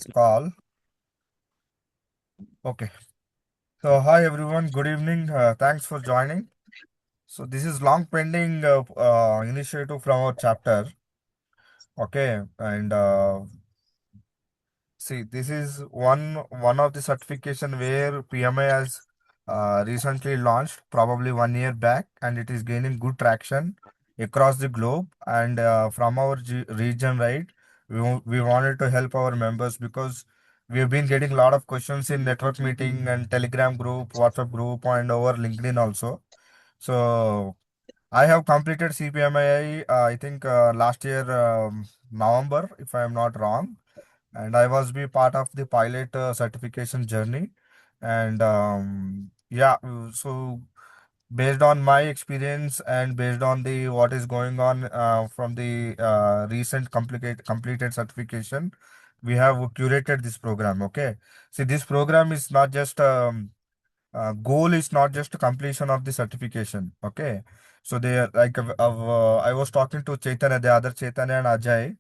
this call. Okay. So, hi everyone. Good evening. Thanks for joining. So, this is long pending initiative from our chapter. Okay, and see, this is one of the certification where PMI has recently launched, probably 1 year back, and it is gaining good traction across the globe. And from our region, right, we wanted to help our members because we have been getting a lot of questions in network meeting and Telegram group, WhatsApp group, and over LinkedIn also. So I have completed CPMAI, I think last year November, if I am not wrong, and I was be part of the pilot certification journey. And yeah, so based on my experience and based on the what is going on from the recent completed certification, we have curated this program. Okay, see, this program is not just goal is not just completion of the certification. Okay, so they are like I was talking to Chaitanya, the other Chaitanya and Ajay.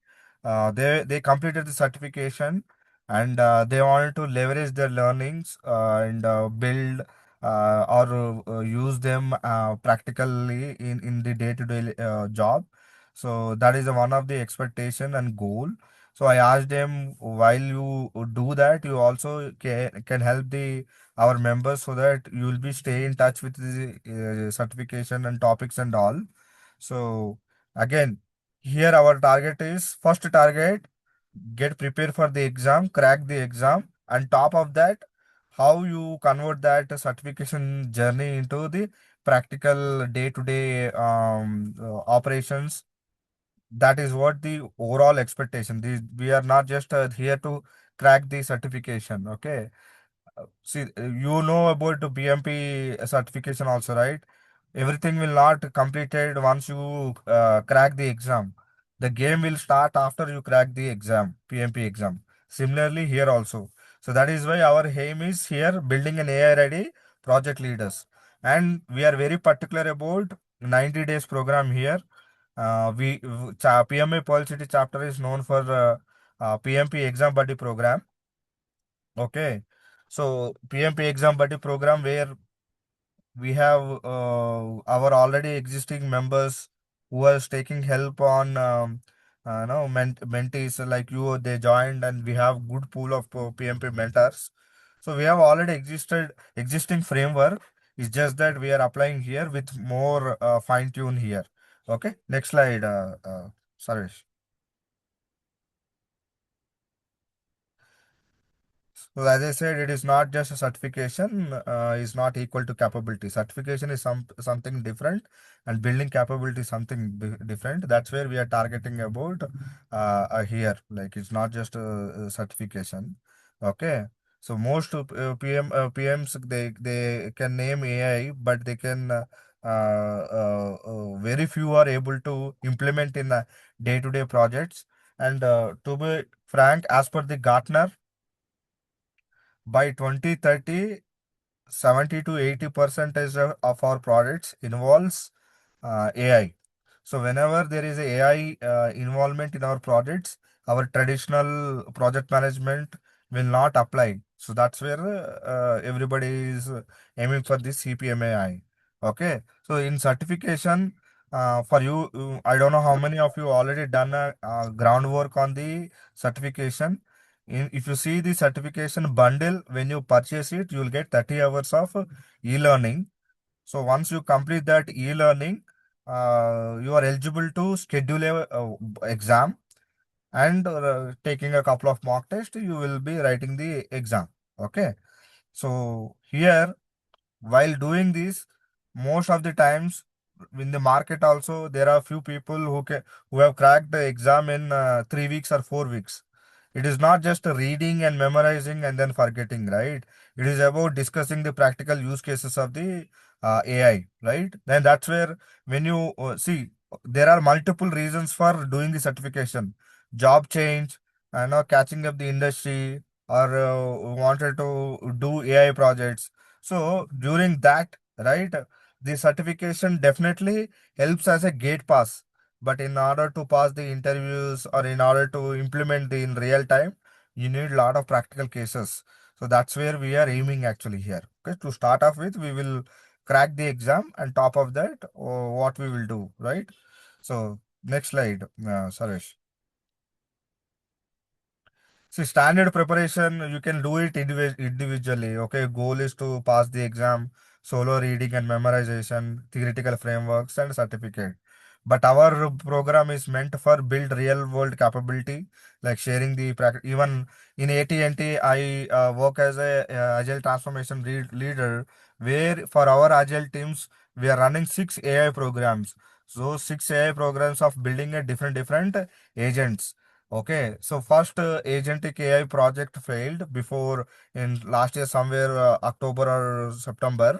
They completed the certification, and they wanted to leverage their learnings and build or use them practically in the day to day job. So that is one of the expectation and goal. So I asked them, while you do that, you also can help the our members so that you will be stay in touch with the certification and topics and all. So again, here our target is first target, get prepared for the exam, crack the exam, and top of that, how you convert that certification journey into the practical day-to-day operations. That is what the overall expectation. We are not just here to crack the certification. Okay, see, you know about the BMP certification also, right? Everything will not completed once you crack the exam. The game will start after you crack the exam, PMP exam. Similarly, here also. So that is why our aim is here building an AI ready project leaders. And we are very particular about 90 days program here. PMA Policy chapter is known for PMP exam buddy program. Okay. So PMP exam buddy program where we have our already existing members who are taking help on no mentees like you, they joined, and we have good pool of PMP mentors. So we have already existing framework. It's just that we are applying here with more fine tune here. Okay, next slide, Sarvesh. So as I said, it is not just a certification, is not equal to capability. Certification is something different, and building capability is something different. That's where we are targeting about here. Like, it's not just a certification. Okay. So most of, PMs, they can name AI, but they can very few are able to implement in day-to-day projects. And to be frank, as per the Gartner, by 2030, 70 to 80 percentage of our products involves AI. So whenever there is a AI involvement in our projects, our traditional project management will not apply. So that's where everybody is aiming for this CPMAI. Okay. So in certification, for you, I don't know how many of you already done groundwork on the certification. If you see the certification bundle, when you purchase it, you will get 30 hours of e-learning. So once you complete that e-learning, you are eligible to schedule a exam, and taking a couple of mock tests, you will be writing the exam. Okay. So here, while doing this, most of the times in the market also, there are few people who have cracked the exam in 3 weeks or 4 weeks. It is not just reading and memorizing and then forgetting, right? It is about discussing the practical use cases of the AI, right? Then that's where, when you see, there are multiple reasons for doing the certification: job change, catching up the industry, or wanted to do AI projects. So during that, right, the certification definitely helps as a gate pass. But in order to pass the interviews or in order to implement the in real time, you need a lot of practical cases. So that's where we are aiming actually here. Okay, to start off with, we will crack the exam, and top of that, what we will do, right? So next slide, Suresh. See, standard preparation, you can do it individually. Okay, goal is to pass the exam, solo reading and memorization, theoretical frameworks, and certificate. But our program is meant for build real world capability, like sharing the practice. Even in AT&T, I work as a agile transformation leader, where for our agile teams, we are running 6 AI programs. So 6 AI programs of building a different agents. Okay, so first agentic AI project failed before in last year somewhere October or September,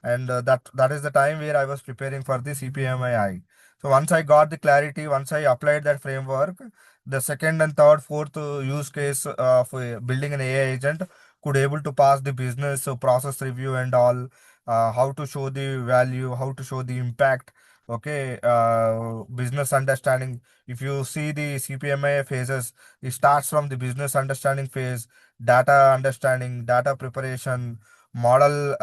and that is the time where I was preparing for the CPMAI. So once I got the clarity, once I applied that framework, the second and third, fourth use case of building an AI agent could able to pass the business process review and all, how to show the value, how to show the impact. Okay, business understanding. If you see the CPMA phases, it starts from the business understanding phase, data understanding, data preparation, model,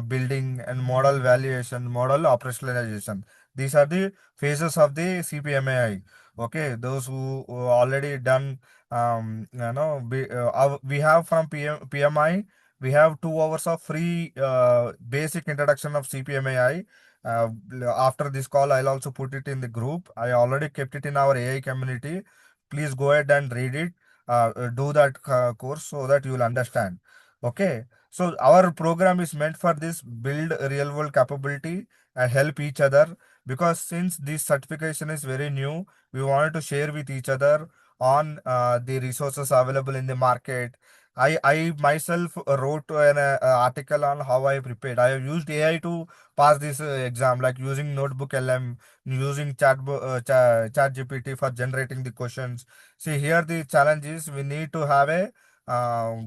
building, and model valuation, model operationalization. These are the phases of the CPMAI. Okay, those who already done, we have from PMI, we have 2 hours of free basic introduction of CPMAI. uh, After this call, I'll also put it in the group. I already kept it in our AI community. Please go ahead and read it. Do that course so that you will understand. Okay. So our program is meant for this build real world capability and help each other, because since this certification is very new, we wanted to share with each other on the resources available in the market. I myself wrote an article on how I prepared. I have used AI to pass this exam, like using Notebook LM, using Chat GPT for generating the questions. See, here the challenge is we need to have a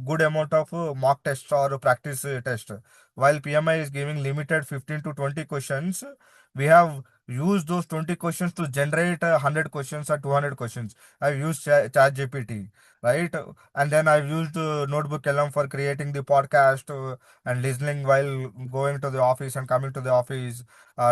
good amount of mock test or practice test. While PMI is giving limited 15 to 20 questions, we have used those 20 questions to generate 100 questions or 200 questions. I've used Chat GPT, right? And then I've used Notebook LM for creating the podcast and listening while going to the office and coming to the office,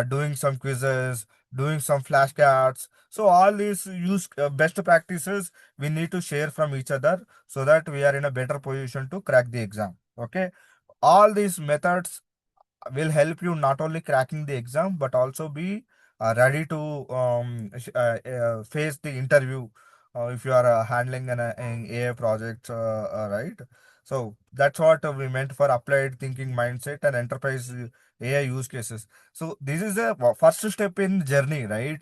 doing some quizzes, doing some flashcards. So all these use best practices we need to share from each other, so that we are in a better position to crack the exam. Okay, all these methods will help you not only cracking the exam but also be ready to face the interview if you are handling an AI project, right? So that's what we meant for applied thinking mindset and enterprise AI use cases. So this is the first step in journey, right?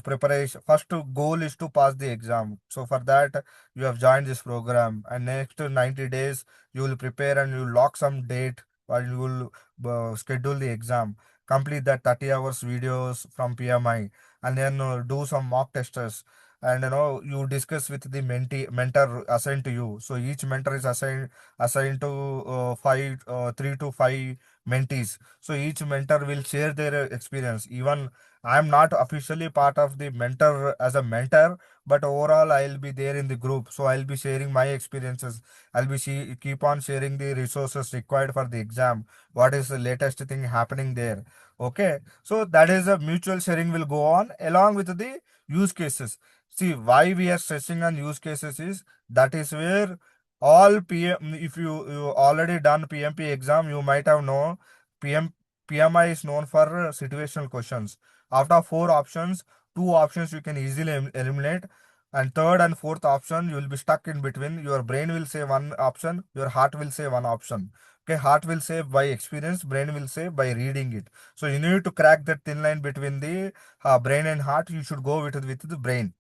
Preparation first goal is to pass the exam. So for that, you have joined this program, and next 90 days you will prepare and you will lock some date, or you will schedule the exam, complete that 30 hours videos from PMI, and then do some mock testers. And you discuss with the mentor assigned to you. So each mentor is assigned to five 3 to 5 mentees. So each mentor will share their experience. Even I am not officially part of the mentor as a mentor, but overall I'll be there in the group. So I'll be sharing my experiences. I'll be keep on sharing the resources required for the exam. What is the latest thing happening there? Okay, so that is a mutual sharing will go on along with the use cases. See, why we are stressing on use cases is that is where all PM, if you already done PMP exam, you might have known PM PMI is known for situational questions. After 4 options, 2 options you can easily eliminate, and third and fourth option you will be stuck in between. Your brain will say one option, your heart will say one option. Okay, heart will say by experience, brain will say by reading it. So you need to crack that thin line between the brain and heart. You should go with the brain,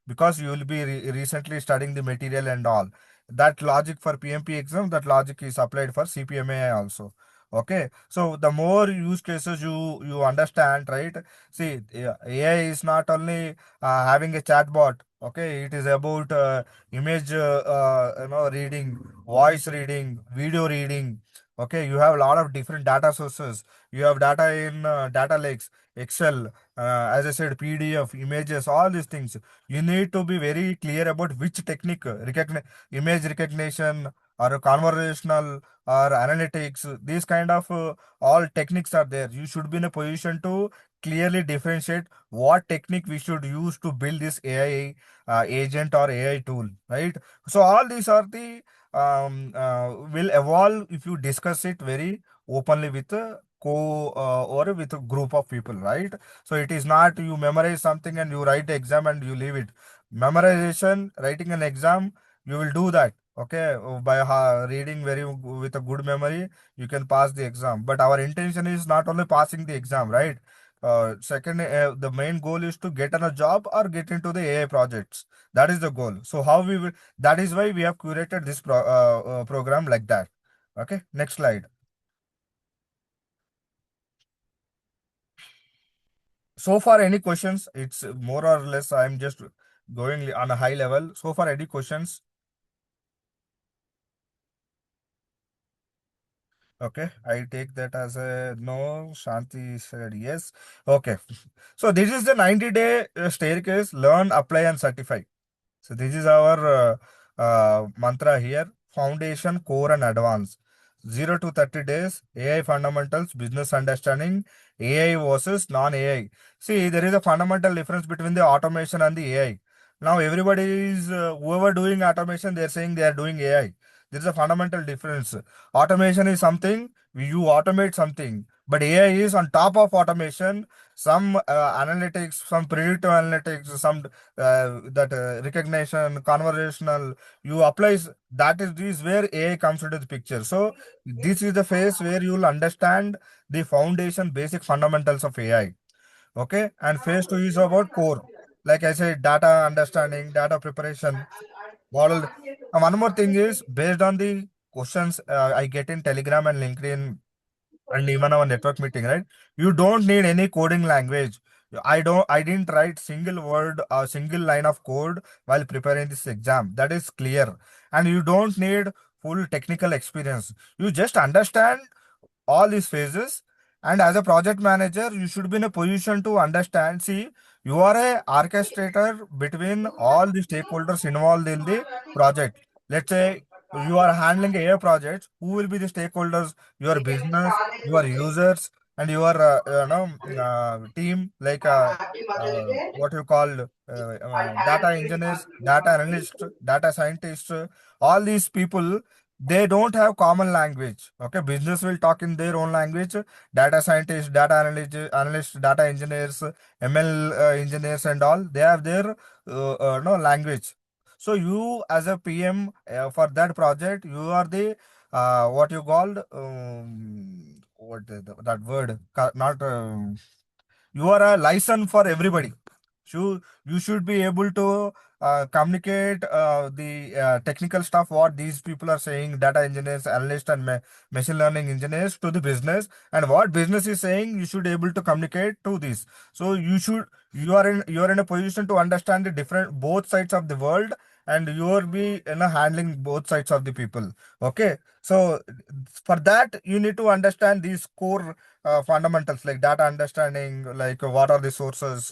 because you will be recently studying the material and all. That logic for PMP exam, that logic is applied for CPMAI also. Okay, so the more use cases you understand, right? See, AI is not only having a chatbot. Okay, it is about image, reading, voice reading, video reading. Okay, you have a lot of different data sources. You have data in data lakes, Excel, as I said, PDF, images, all these things. You need to be very clear about which technique, image recognition or conversational or analytics. These kind of all techniques are there. You should be in a position to clearly differentiate what technique we should use to build this AI agent or AI tool, right? So all these are the will evolve if you discuss it very openly with a or with a group of people, right? So it is not you memorize something and you write the exam and you leave it. Memorization, writing an exam, you will do that. Okay, by reading very with a good memory, you can pass the exam. But our intention is not only passing the exam, right? Second, the main goal is to get on a job or get into the AI projects. That is the goal. So how we will, that is why we have curated this program like that. Okay, next slide. So far, any questions? It's more or less, I'm just going on a high level. So far, any questions? Okay, I take that as a no. Shanti said yes. Okay, so this is the 90-day staircase: learn, apply, and certify. So this is our mantra here: foundation, core, and advance. 0 to 30 days, AI fundamentals, business understanding, AI versus non-AI. See, there is a fundamental difference between the automation and the AI. Now everybody is whoever doing automation, they are saying they are doing AI. There is a fundamental difference. Automation is something you automate something, but AI is on top of automation. Some analytics, some predictive analytics, some that recognition, conversational, you apply that is this where AI comes into the picture. So this is the phase where you will understand the foundation, basic fundamentals of AI. Okay, and phase two is about core. Like I said, data understanding, data preparation, model. And one more thing is based on the questions I get in Telegram and LinkedIn and even our network meeting, right? You don't need any coding language. I didn't write single word or single line of code while preparing this exam. That is clear. And you don't need full technical experience. You just understand all these phases, and as a project manager you should be in a position to understand. See, you are a orchestrator between all the stakeholders involved in the project. Let's say you are handling a project. Who will be the stakeholders? Your business, your users, and your team, like what you call data engineers, data analysts, data scientists. All these people, they don't have common language. Okay, business will talk in their own language. Data scientists, data analysts, data engineers, ML engineers, and all, they have their no language. So you as a PM for that project, you are the what you called that word not you are a license for everybody. You should be able to communicate the technical stuff what these people are saying, data engineers, analysts, and machine learning engineers, to the business, and what business is saying you should able to communicate to this. So you are in a position to understand the different both sides of the world, and you will be handling both sides of the people. Okay, so for that you need to understand these core fundamentals like data understanding, like what are the sources,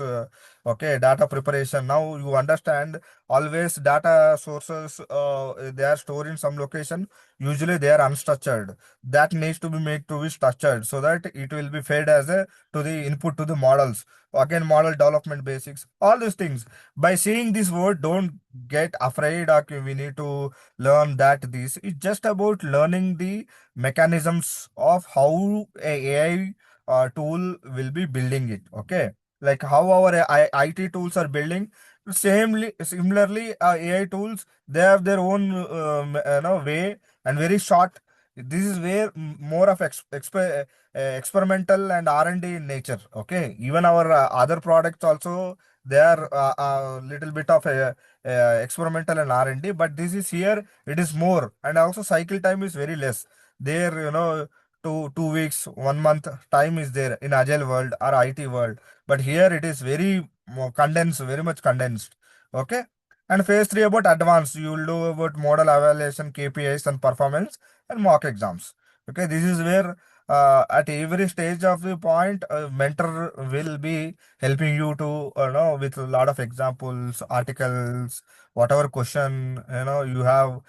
okay, data preparation. Now you understand always data sources, they are stored in some location. Usually they are unstructured. That needs to be made to be structured so that it will be fed as a to the input to the models. Again, model development basics, all these things. By seeing this word, don't get afraid. Okay, we need to learn that. This is just about learning the mechanisms of how a AI tool will be building it. Okay, like how our IT tools are building. Similarly, AI tools, they have their own way, and very short. This is where more of experimental and R&D in nature. Okay, even our other products also, they are a little bit of experimental and R&D, but this is here it is more, and also cycle time is very less. There, 2 weeks, 1 month time is there in agile world or IT world, but here it is very more condensed, very much condensed. Okay, and phase three about advanced, you will do about model evaluation, KPIs, and performance and mock exams. Okay, this is where at every stage of the point, mentor will be helping you to know with a lot of examples, articles, whatever question you have.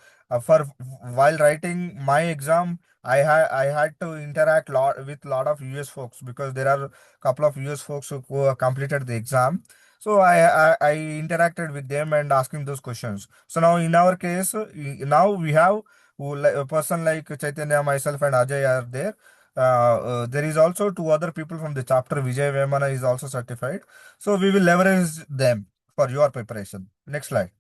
For while writing my exam, I had to interact lot with lot of US folks because there are a couple of US folks who completed the exam. So I interacted with them and asking those questions. So now in our case, now we have a person like Chaitanya, myself, and Ajay are there. There is also two other people from the chapter. Vijay Vemana is also certified. So we will leverage them for your preparation. Next slide.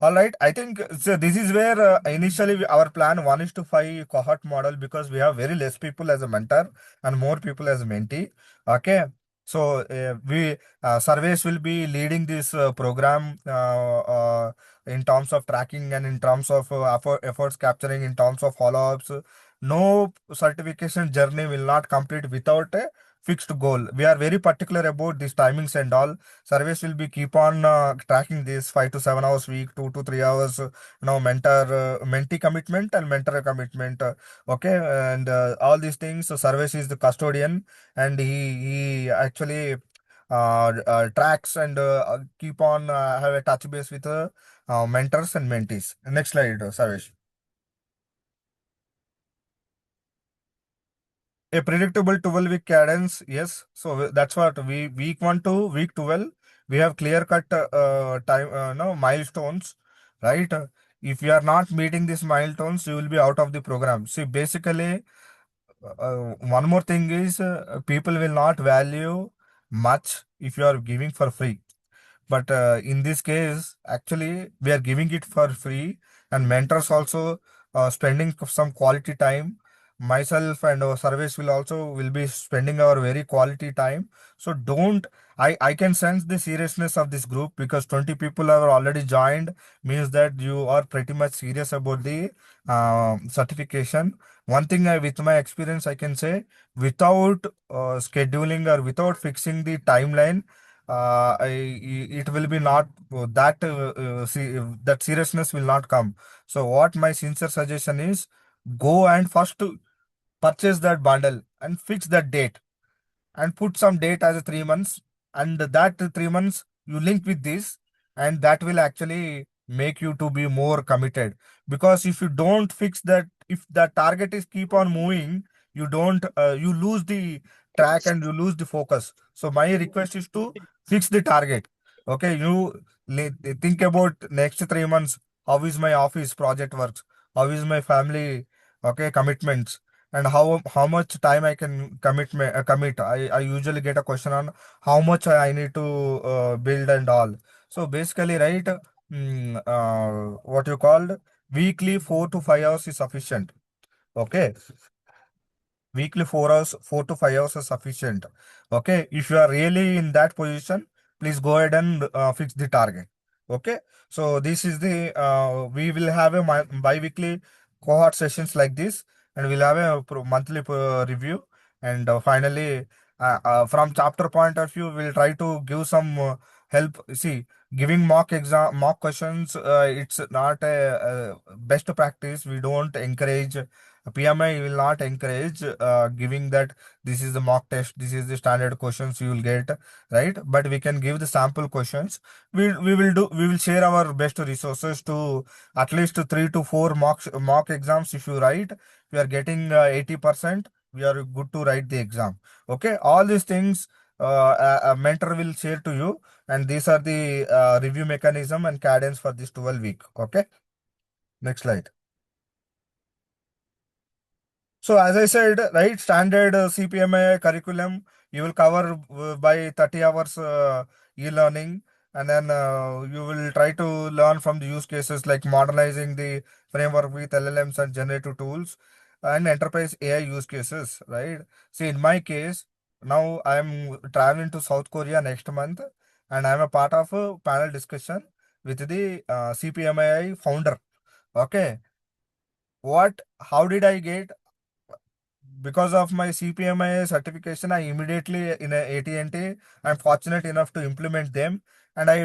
All right, I think so. This is where initially our plan 1:5 cohort model because we have very less people as a mentor and more people as a mentee. Okay, so we surveys will be leading this program in terms of tracking and in terms of efforts capturing, in terms of follow-ups. No certification journey will not complete without a fixed goal. We are very particular about these timings and all. Surveys will be keep on tracking this 5 to 7 hours week, 2 to 3 hours mentor mentee commitment and mentor commitment, okay, and all these things. So service is the custodian, and he actually tracks and keep on have a touch base with mentors and mentees. Next slide, Sarvesh. A predictable 12-week cadence, yes. So that's what we week 1 to week 12, we have clear cut time, no milestones, right? If you are not meeting these milestones, you will be out of the program. See, basically, one more thing is people will not value much if you are giving for free. But in this case, actually, we are giving it for free, and mentors also spending some quality time. Myself and our service will be spending our very quality time. So don't I can sense the seriousness of this group because 20 people have already joined means that you are pretty much serious about the certification. One thing with my experience I can say without scheduling or without fixing the timeline it will be not that seriousness will not come. So what my sincere suggestion is, go and first purchase that bundle and fix that date and put some date as a 3 months, and that 3 months you link with this, and that will actually make you to be more committed. Because if you don't fix that, if the target is keep on moving, you don't you lose the track and you lose the focus. So my request is to fix the target. Okay, you think about next 3 months. How is my office project works? How is my family, okay, commitments, and how much time I can commit. I usually get a question on how much I need to build and all. So basically, right, what you called weekly 4 to 5 hours is sufficient. Okay, weekly 4 hours, 4 to 5 hours is sufficient. Okay, if you are really in that position, please go ahead and fix the target. Okay, so this is the we will have a bi-weekly cohort sessions like this, and we'll have a monthly review. And finally, from chapter point of view, we'll try to give some help. See, giving mock questions, it's not a best practice. We don't encourage. PMI will not encourage giving that this is the mock test, this is the standard questions you will get, right? But we can give the sample questions. We will share our best resources to at least 3 to 4 mock exams. If you write, we are getting 80%. We are good to write the exam. Okay, all these things a mentor will share to you, and these are the review mechanism and cadence for this 12 week. Okay, next slide. So as I said, right, standard CPMAI curriculum, you will cover by 30 hours e-learning, and then you will try to learn from the use cases like modernizing the framework with LLMs and generative tools and enterprise AI use cases, right? See, in my case, now I am traveling to South Korea next month, and I am a part of a panel discussion with the CPMAI founder. Okay, how did I get? Because of my CPMI certification, I immediately in a AT&T, I'm fortunate enough to implement them. and I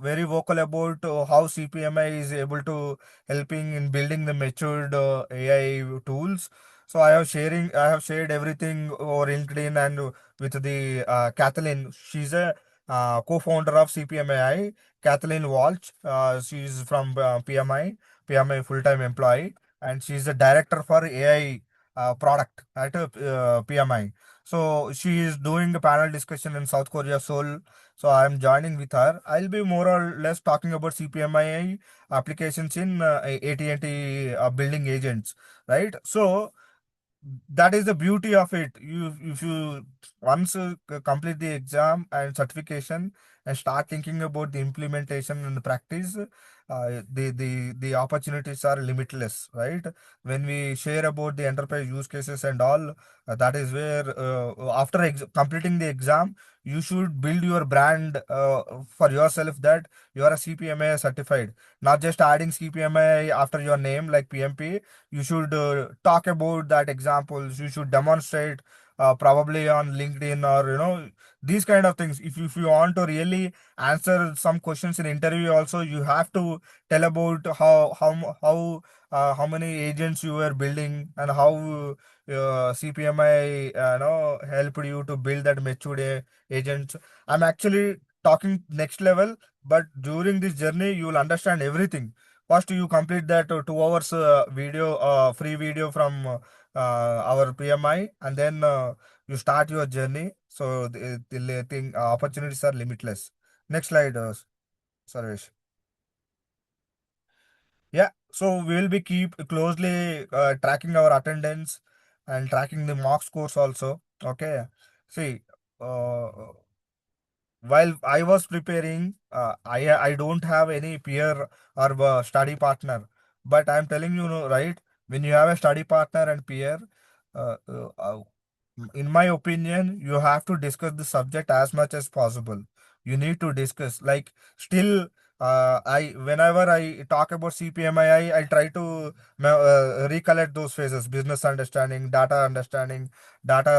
very vocal about how CPMI is able to helping in building the matured AI tools. So I have shared everything over LinkedIn and with the Kathleen. She's a co-founder of CPMAI, Kathleen Walsh. She's from PMI full-time employee, and she's the director for AI product at PMI. So she is doing a panel discussion in South Korea, Seoul. So I'm joining with her. I'll be more or less talking about CPMI applications in AT&T building agents, right? So that is the beauty of it. You if you once complete the exam and certification and start thinking about the implementation and the practice, the opportunities are limitless, right? When we share about the enterprise use cases and all, that is where after completing the exam, you should build your brand for yourself that you are a CPMA certified, not just adding CPMA after your name like PMP. You should talk about that examples. You should demonstrate probably on LinkedIn, or these kind of things. If you want to really answer some questions in interview also, you have to tell about how many agents you were building, and how CPMI helped you to build that matured agents. I'm actually talking next level, but during this journey you will understand everything. First, you complete that 2 hours video, free video from our PMI, and then you start your journey. So the thing opportunities are limitless. Next slide, Sarvesh. Yeah, so we will be keep closely tracking our attendance and tracking the mock scores also. Okay, see, uh, while I was preparing, I don't have any peer or study partner. But I'm telling you, right? When you have a study partner and peer, uh, uh, uh, in my opinion, you have to discuss the subject as much as possible. You need to discuss. Like still, I whenever I talk about CPMI, I try to recollect those phases: business understanding, data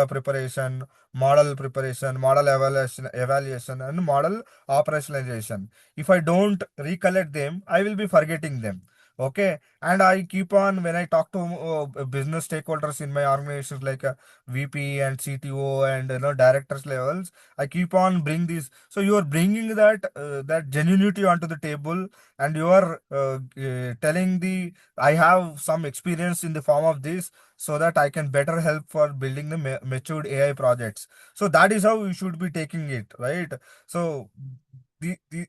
preparation, model preparation, model evaluation, and model operationalization. If I don't recollect them, I will be forgetting them. Okay, and I keep on when I talk to business stakeholders in my organizations like VP and CTO and directors levels. I keep on bring this. So you are bringing that genuinity onto the table, and you are telling the I have some experience in the form of this, so that I can better help for building the matured AI projects. So that is how you should be taking it, right? So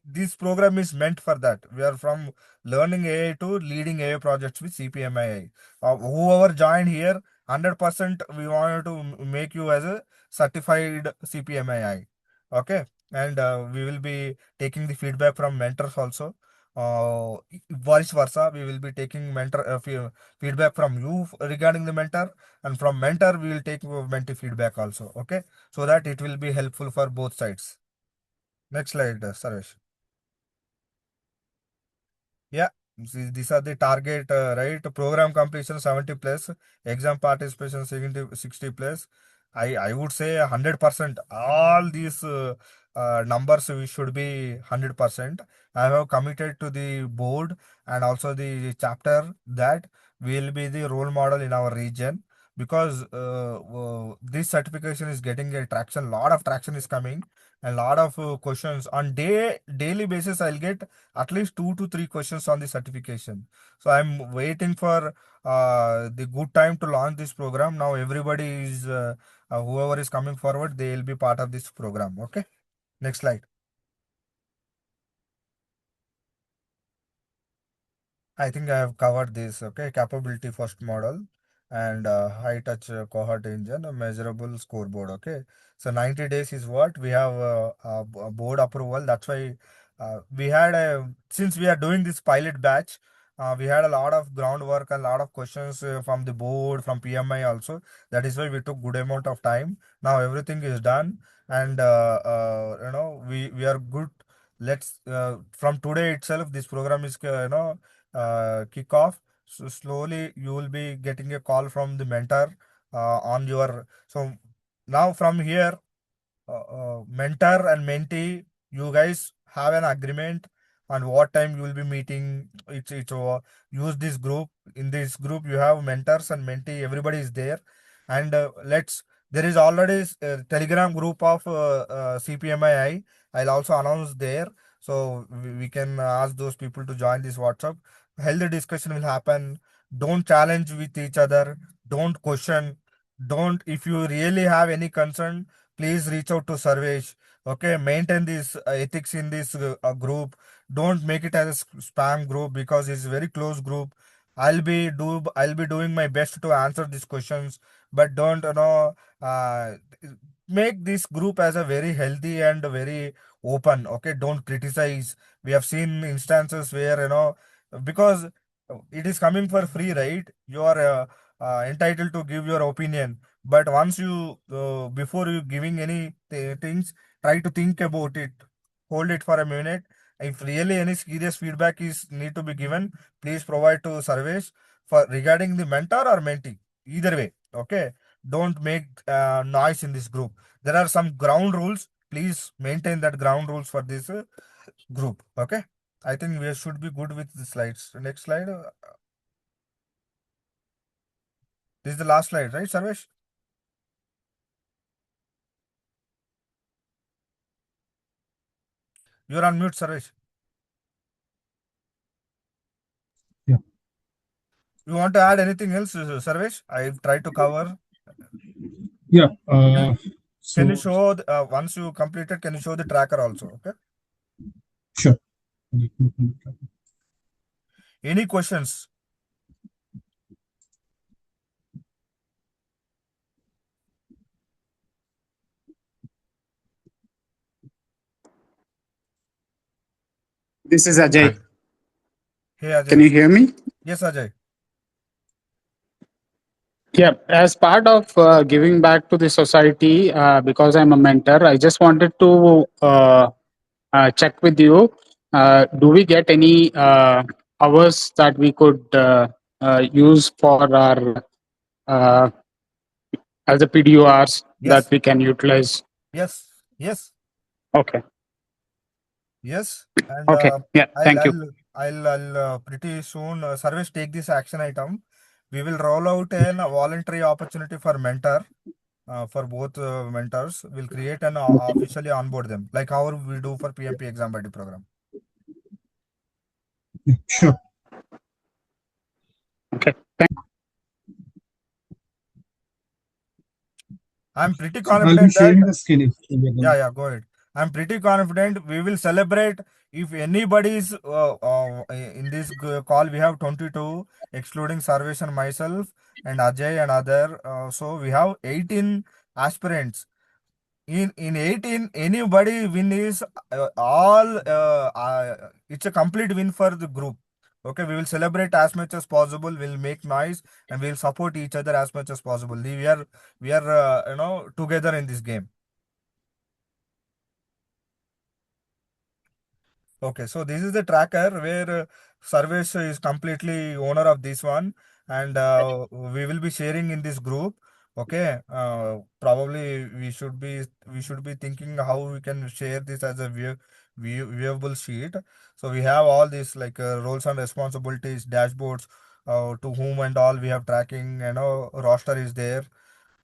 this program is meant for that. We are from learning AI to leading AI projects with CPMI. Whoever joined here, 100% we wanted to make you as a certified CPMAI. Okay, and we will be taking the feedback from mentors also. Vice versa, we will be taking feedback from you regarding the mentor, and from mentor we will take mentee feedback also. Okay, so that it will be helpful for both sides. Next slide, Sarvesh. Yeah, these are the target, right? Program completion 70 plus, exam participation 60 plus. I would say 100%. All these numbers we should be 100%. I have committed to the board and also the chapter that we will be the role model in our region, because this certification is getting a traction. Lot of traction is coming, and lot of questions on daily basis. I'll get at least 2 to 3 questions on the certification. So I'm waiting for the good time to launch this program. Now everybody is whoever is coming forward, they will be part of this program. Okay, next slide. I think I have covered this. Okay, capability first model and high touch cohort engine, a measurable scoreboard. Okay, so 90 days is what we have a board approval. That's why we had a since we are doing this pilot batch. We had a lot of groundwork and a lot of questions from the board, from PMI also. That is why we took good amount of time. Now everything is done, and we are good. Let's from today itself, this program is Kickoff. So slowly you will be getting a call from the mentor on your. So now from here, mentor and mentee, you guys have an agreement on what time you will be meeting. Use this group. In this group, you have mentors and mentee. Everybody is there, and let's. There is already a Telegram group of CPMAI. I'll also announce there, so we can ask those people to join this WhatsApp. Healthy discussion will happen. Don't challenge with each other. Don't question. Don't. If you really have any concern, please reach out to Sarvesh. Okay, maintain this ethics in this group. Don't make it as a spam group because it's a very close group. I'll be doing my best to answer these questions, but don't uh, make this group as a very healthy and very open. Okay, don't criticize. We have seen instances where because it is coming for free, right? You are entitled to give your opinion, but once you before you giving any things, try to think about it. Hold it for a minute. If really any serious feedback is need to be given, please provide to Sarvesh for regarding the mentor or mentee. Either way, okay. Don't make noise in this group. There are some ground rules. Please maintain that ground rules for this group. Okay. I think we should be good with the slides. Next slide. This is the last slide, right, Sarvesh? You're on mute, Sarvesh. Yeah. You want to add anything else, Sarvesh? I tried to cover. Yeah. Can can you So show once you completed? Can you show the tracker also? Okay. sure. Any questions? This is Ajay. Hey Can Ajay. you hear me? Yes, Ajay. Yeah. As part of giving back to the society, because I'm a mentor, I just wanted to check with you. Do we get any hours that we could use for our uh, as a PDURs that Yes. we can utilize? Yes. Yes. Okay. Yes. And Okay. Yeah. I'll Thank you. I'll I'll pretty soon service take this action item. We will roll out an voluntary opportunity for mentor. For both mentors, we'll create and officially onboard them, like how we do for PMP exam buddy program. Yeah, sure. Okay. I'm pretty So I'll be confident that sharing the screen if we are yeah, done. yeah, go ahead. I'm pretty confident we will celebrate if anybody's in this call. We have 22, excluding Sarvesh and myself and Ajay and other. So we have 18 aspirants. In 18, anybody win is all. It's a complete win for the group. Okay, we will celebrate as much as possible. We'll make noise and we'll support each other as much as possible. We are together in this game. Okay, so this is the tracker where Sarvesh is completely owner of this one, and we will be sharing in this group. Okay, probably we should be thinking how we can share this as a viewable sheet. So we have all these like roles and responsibilities, dashboards, to whom and all we have tracking. Roster is there,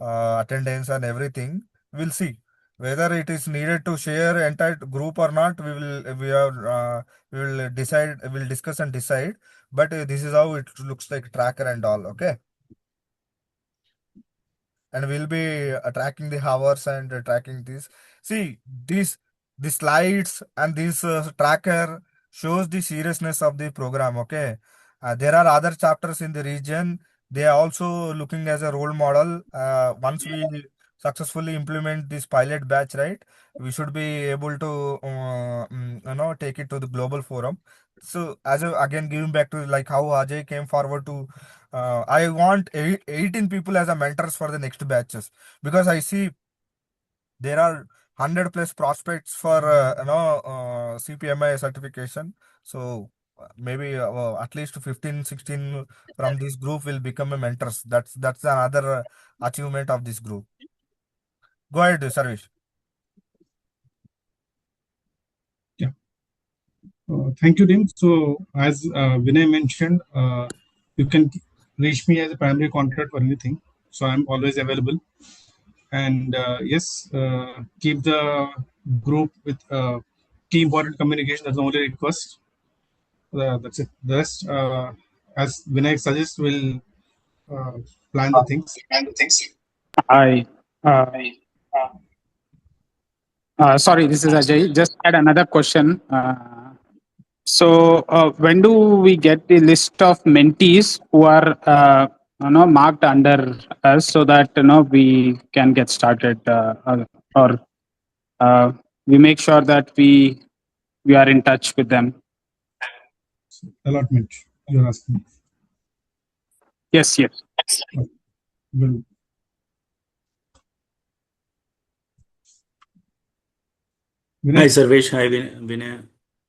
attendance and everything. We'll see whether it is needed to share entire group or not. We will decide. We'll discuss and decide. But this is how it looks like tracker and all. Okay, and we'll be tracking the hours and tracking this. See, the slides and this tracker shows the seriousness of the program. Okay, there are other chapters in the region. They are also looking as a role model. Once we successfully implement this pilot batch, right, we should be able to take it to the global forum. So again giving back to like how Ajay came forward to I want 18 people as a mentors for the next batches, because I see there are 100 plus prospects for CPMI certification. So maybe at least 15, 16 from this group will become a mentors. That's another achievement of this group. Go ahead, Sarvesh. Yeah. Thank you, Tim. So, as Vinay mentioned, you can reach me as a primary contact for anything. So, I'm always available. And yes, keep the group with key important communication. That's the only request. That's it. The rest, as Vinay suggests, will uh, plan the things. I sorry, this is Ajay. Just had another question. So when do we get the list of mentees who are marked under us so that we can get started or we make sure that we are in touch with them? Allotment you're asking. Yes, yes. Will Hi, Vinay? Sarvesh. Hi, Vinay.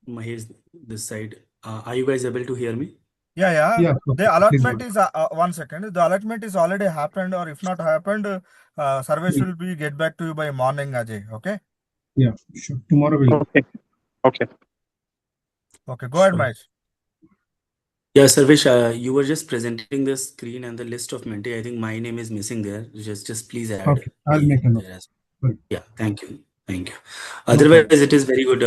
Mahesh, this side. Are you guys able to hear me? Yeah. Yeah, The please go allotment ahead. is 1 second. The allotment is already happened, or if not happened, service will be get back to you by morning, Ajay. Okay. Yeah, sure. Tomorrow we'll. Okay. Okay. Okay. Go ahead, Sure. Mahesh. Yeah, Sarvesh, you were just presenting the screen and the list of mentee. I think my name is missing there. Just please add Okay, I'll me make a note. there as Right. Yeah, thank you. Thank you. No Otherwise, problem. it is very good,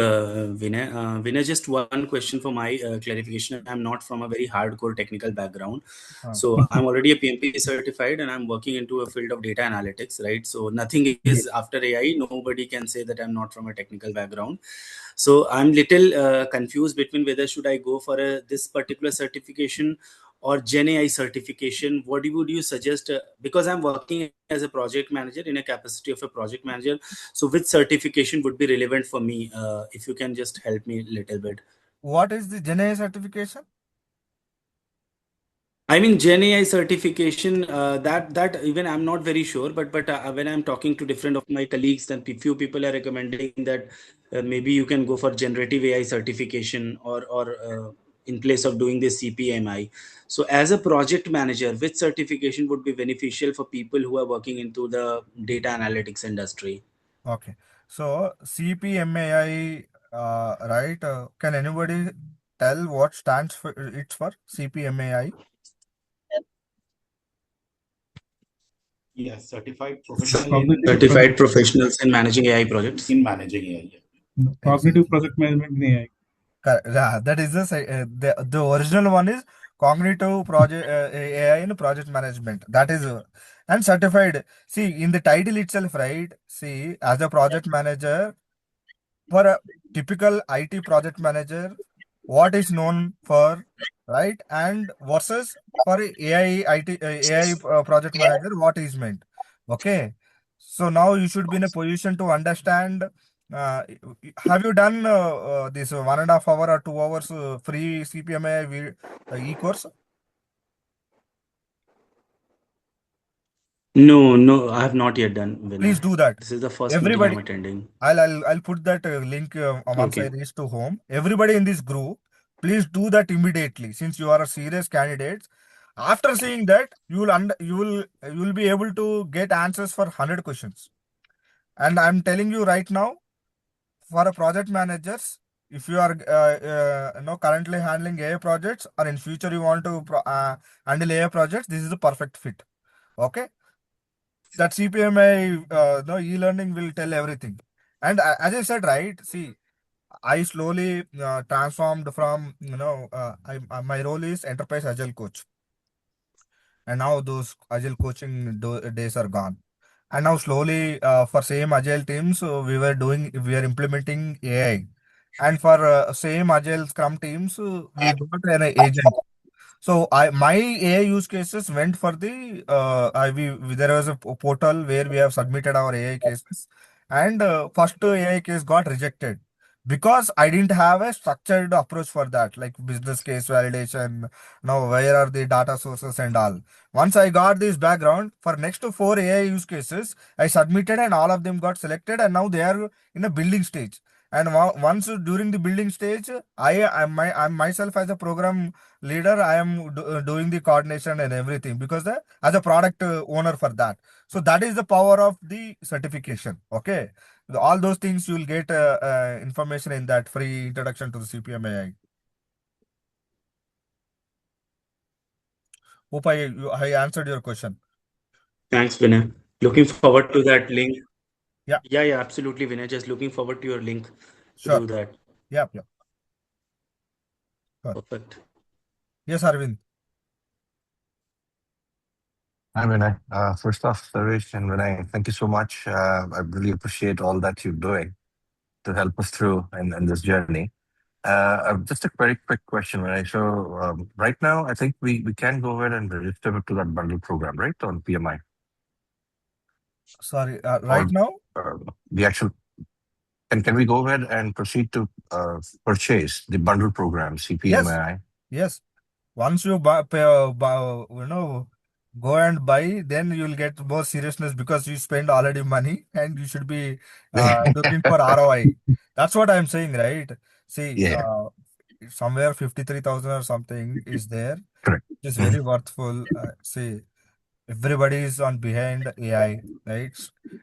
Vinay. Vinay, just one question for my clarification. I'm not from a very hardcore technical background. Uh, So I'm already a PMP certified and I'm working into a field of data analytics, right? So nothing Great. is after AI. Nobody can say that I'm not from a technical background. So I'm little confused between whether should I go for this particular certification or Gen AI certification. Would you suggest? Because I'm working as a project manager in a capacity of a project manager. So which certification would be relevant for me? If you can just help me a little bit. what is the Gen AI certification? I mean, Gen AI certification. That even I'm not very sure, but when I'm talking to different of my colleagues, then few people are recommending that maybe you can go for generative AI certification or in place of doing this CPMI. So, as a project manager, which certification would be beneficial for people who are working into the data analytics industry? Okay. So CPMAI, right? Can anybody tell what stands for it's for CPMAI? Yes, certified professional in Cognitive project, Certified professionals in managing AI projects. managing AI. no, cognitive Exactly. project management in AI. Yeah, that is the original one is cognitive project AI in project management. That is and certified. See in the title itself, right? See as a project manager for a typical IT project manager, what is known for, right? And versus for a AI IT AI project manager, what is meant. Okay. So now you should be in a position to understand. Have you done this 1.5 hour or 2 hours free CPMA e-course? No, no, I have not yet done, Please Vinay. do that. This is the first meeting I'm Everybody, attending. I'll put that link once I Okay. reach to home. Everybody in this group, please do that immediately since you are a serious candidate. After seeing that, you will be able to get answers for 100 questions. And I'm telling you right now, for a project managers, if you are currently handling AI projects or in future you want to handle AI projects, this is the perfect fit. Okay, that CPMI no e-learning will tell everything. And as I said, right? See, I slowly transformed from my role is enterprise agile coach, and now those agile coaching days are gone. And now slowly for same agile teams, we are implementing AI, and for same agile scrum teams, we got an agent. So my AI use cases went for the there was a portal where we have submitted our AI cases, and first AI case got rejected because I didn't have a structured approach for that, like business case validation. Now where are the data sources and all. Once I got this background for next to four AI use cases, I submitted and all of them got selected, and now they are in a building stage. And once during the building stage, I'm myself as a program leader, I am doing the coordination and everything, because as a product owner for that. So that is the power of the certification. Okay, all those things you will get information in that free introduction to the CPMAI. Hope I answered your question. Thanks, Vinay. Looking forward to that link. Yeah, Yeah, absolutely, Vinay. Just looking forward to your link to sure. do that. Yeah, yeah. Sure. Perfect. Yes, Arvind. Hi, Vinay. First off, Suresh and Vinay, thank you so much. I really appreciate all that you're doing to help us through in this journey. Just a very quick question, Vinay. So, right now, I think we can go ahead and register to that bundle program, right, on PMI, Sorry, right or now? the actual. And can we go ahead and proceed to purchase the bundle program, Yes, CPMAI? yes. Once you go and buy, then you'll get more seriousness because you spend already money and you should be looking for ROI. That's what I'm saying, right? See, Yeah, somewhere 53,000 or something is there. correct. It is Mhm. very worthful. See, everybody is on behind AI, right?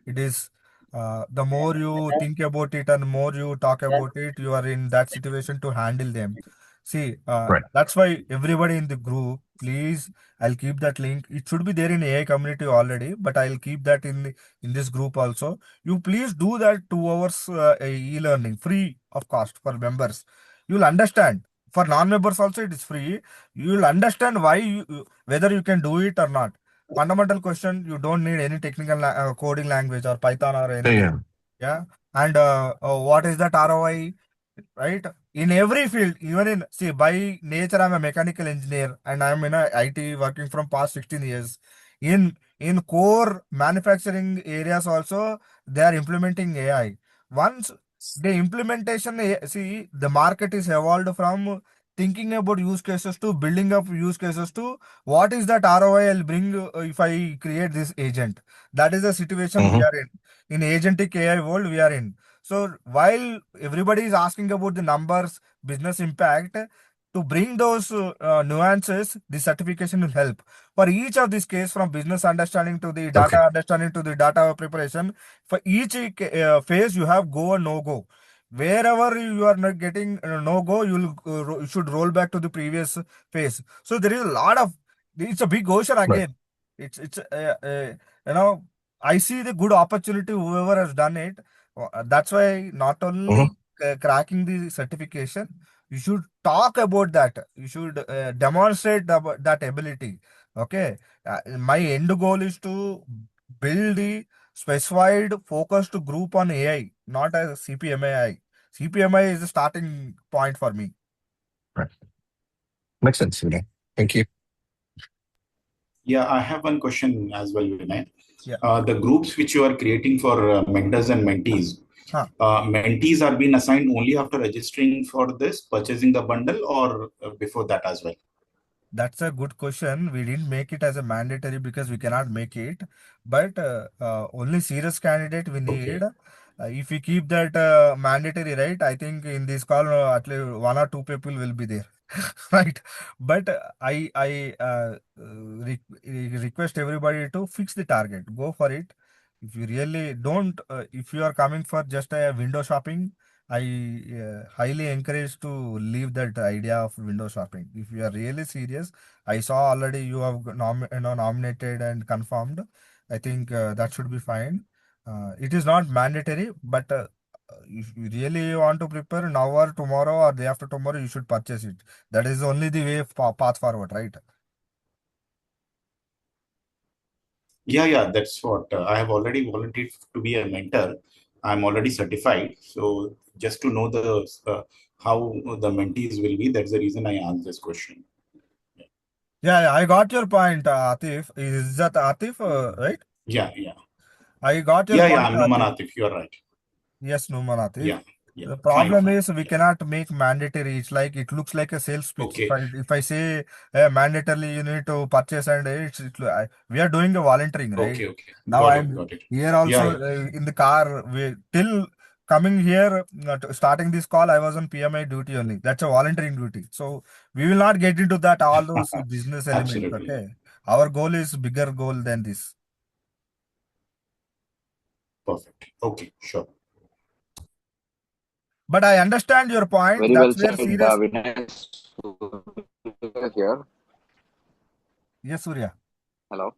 It is the more you think about it and more you talk about it, you are in that situation to handle them. See, Right. that's why everybody in the group, please, I'll keep that link. It should be there in AI community already, but I'll keep that in this group also. You please do that 2 hours e-learning free of cost for members. You'll understand. For non-members also, it is free. You'll understand why whether you can do it or not. Fundamental question, you don't need any technical coding language or Python or anything. Yeah. Yeah. And what is that ROI? Right? In every field, even in, see, by nature, I'm a mechanical engineer and I'm in a IT working from past 16 years. In core manufacturing areas also, they are implementing AI. Once the implementation, see, the market is evolved from thinking about use cases to building up use cases to what is that ROI I'll bring if I create this agent. That is the situation we Hmm. are in. In agentic AI world, we are in. So while everybody is asking about the numbers, business impact, to bring those nuances, the certification will help. For each of these case, from business understanding to the data Okay. understanding to the data preparation, for each phase you have go or no go. Wherever you are not getting no go, you should roll back to the previous phase. So there is a lot of, it's a big ocean Right. again. It's you know, I see the good opportunity whoever has done it. That's why not Hmm. only cracking the certification, you should talk about that. You should demonstrate that ability. Okay. My end goal is to build the specified focused group on AI, not as CPMAI. CPMI is the starting point for me. Right. Makes sense, Vinay. Thank you. Yeah, I have one question as well, Vinay. Yeah. The groups which you are creating for mentors and mentees, Huh. mentees are being assigned only after registering for this, purchasing the bundle, or before that as well? That's a good question. We didn't make it as a mandatory because we cannot make it, but only serious candidate we need. Okay. If we keep that mandatory, right? I think in this call at least one or two people will be there, right? But request everybody to fix the target. Go for it. If you really don't, if you are coming for just a window shopping, I highly encourage to leave that idea of window shopping. If you are really serious, I saw already you have nominated and confirmed. I think that should be fine. It is not mandatory, but if you really want to prepare now or tomorrow or day after tomorrow, you should purchase it. That is only the way path forward, right? Yeah, that's what I have already volunteered to be a mentor. I'm already certified. So just to know the how the mentees will be, that's the reason I asked this question. Yeah, I got your point, Atif. Is that Atif, right? Yeah. I got your Yeah. point, I'm Numan Atif. Atif. You're right. Yes, Numan Atif. Yeah, yeah. The Fine, problem fine. is we Yeah. cannot make mandatory. It's like it looks like a sales pitch. If Okay. I say mandatorily you need to purchase and we are doing the volunteering, right? Okay. Now Got it. I'm Got it. here Yeah, also yeah. in the car. We till coming here, starting this call, I was on PMI duty only. That's a volunteering duty. So we will not get into that, all those business elements. Absolutely. Okay. Our goal is bigger goal than this. Perfect. Okay, sure. But I understand your point. Very well That's where said, serious. Vinay. Here. Yes, Surya. Hello.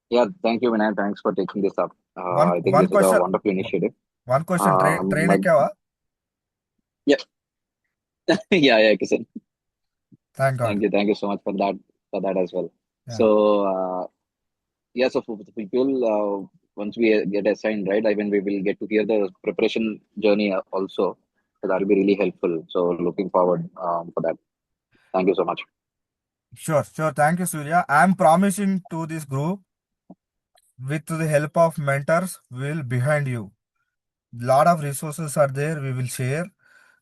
Yeah, thank you, Vinay. Thanks for taking this up. One I think one this is a question. wonderful initiative. One question. Train My, ekkawa? yeah, yeah, Kisan. Thank God. Thank you so much for that as well. Yeah. So, yeah, so for the people, once we get assigned, right, I mean, we will get to hear the preparation journey also. So that will be really helpful. So, looking forward for that. Thank you so much. Sure. Thank you, Surya. I'm promising to this group, with the help of mentors, we'll behind you. Lot of resources are there. We will share,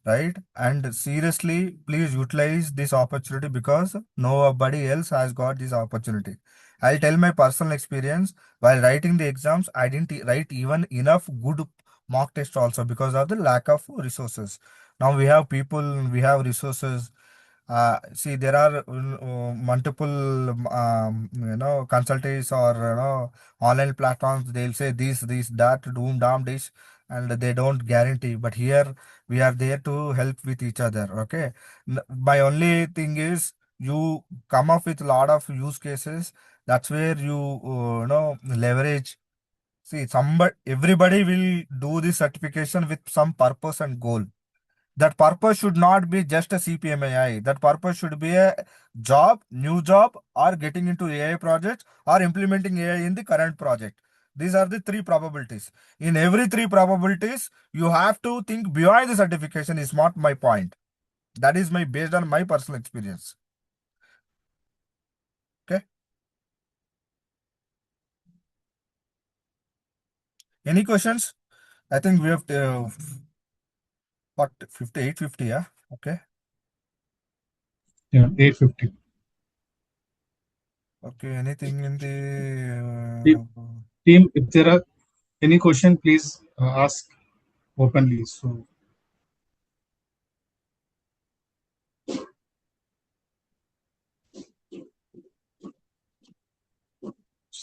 right? And seriously, please utilize this opportunity because nobody else has got this opportunity. I'll tell my personal experience. While writing the exams, I didn't write even enough good mock test also because of the lack of resources. Now we have people, we have resources. See, there are multiple, consultants or online platforms. They'll say this, that, doom, damn, this, and they don't guarantee. But here we are there to help with each other. Okay, my only thing is you come up with a lot of use cases. That's where you leverage. See, everybody will do this certification with some purpose and goal. That purpose should not be just a CPMAI. That purpose should be a job, new job, or getting into AI projects or implementing AI in the current project. These are the three probabilities. In every three probabilities, you have to think beyond the certification is not my point. That is my based on my personal experience. Okay. Any questions? I think we have what 5850, yeah. Okay. Yeah, 850. Okay. Anything in If- the Team, if there are any question, please ask openly. So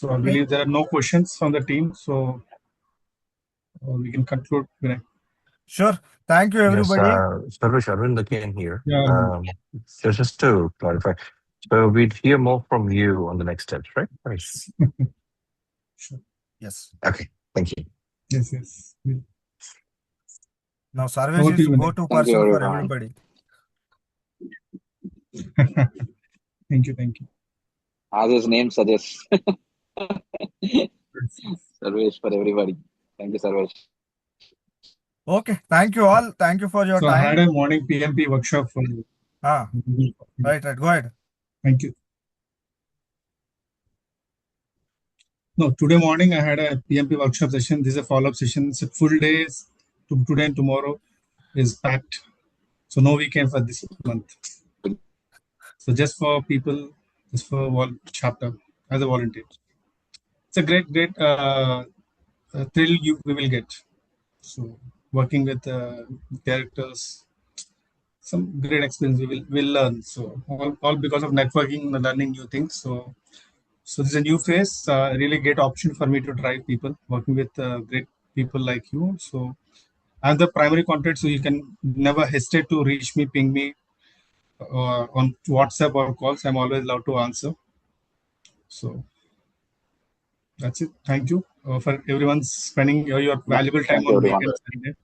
I okay. believe there are no questions from the team. So we can conclude. Vinay. Sure. Thank you, Yes, everybody. Sarvesh, Arvind again here. Yeah. Just to clarify, so we'd hear more from you on the next steps, right? Right. Sure. Yes. Okay, thank you. Yes. Now, service Over to is you, Vinay. go-to Thank you, person for everyone. everybody. Thank you. As his name suggests, Yes. service for everybody. Thank you, Sarvesh. Okay. Thank you all. Thank you for your So I had time. a morning PMP workshop for you. Right. Go ahead. Thank you. No, today morning I had a PMP workshop session. This is a follow-up session. It's a full day. Today and tomorrow is packed. So no weekend for this month. So just for people, just for one chapter as a volunteer. It's a great thrill we will get. So working with characters, some great experience we'll learn. So all because of networking, learning new things. So this is a new phase. Really great option for me to drive people, working with great people like you. So I'm the primary contact, so you can never hesitate to reach me, ping me on WhatsApp or calls. I'm always allowed to answer. So that's it. Thank you for everyone spending your valuable time Thank you, on everyone. weekend Saturday.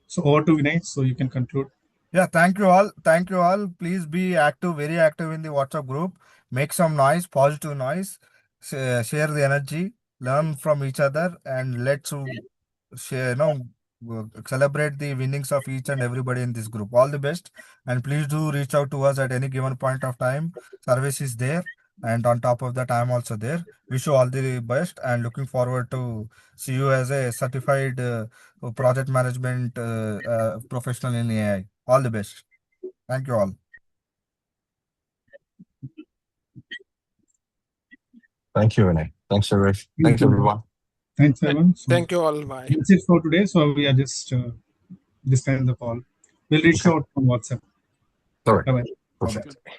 So over to Vinay, so you can conclude. Yeah. Thank you all. Thank you all. Please be active, very active in the WhatsApp group. Make some noise, positive noise. Share the energy. Learn from each other, and let's share, celebrate the winnings of each and everybody in this group. All the best, and please do reach out to us at any given point of time. Service is there, and on top of that, I'm also there. Wish you all the best, and looking forward to see you as a certified project management professional in AI. All the best. Thank you all. Thank you, Vinay. Thanks, Sarvesh. You Thanks, too. everyone. Thanks, everyone. So Thank you all. Bye. that's it for today. So we are just this time the call. We'll reach out on WhatsApp. All right. Bye bye. Perfect. Bye.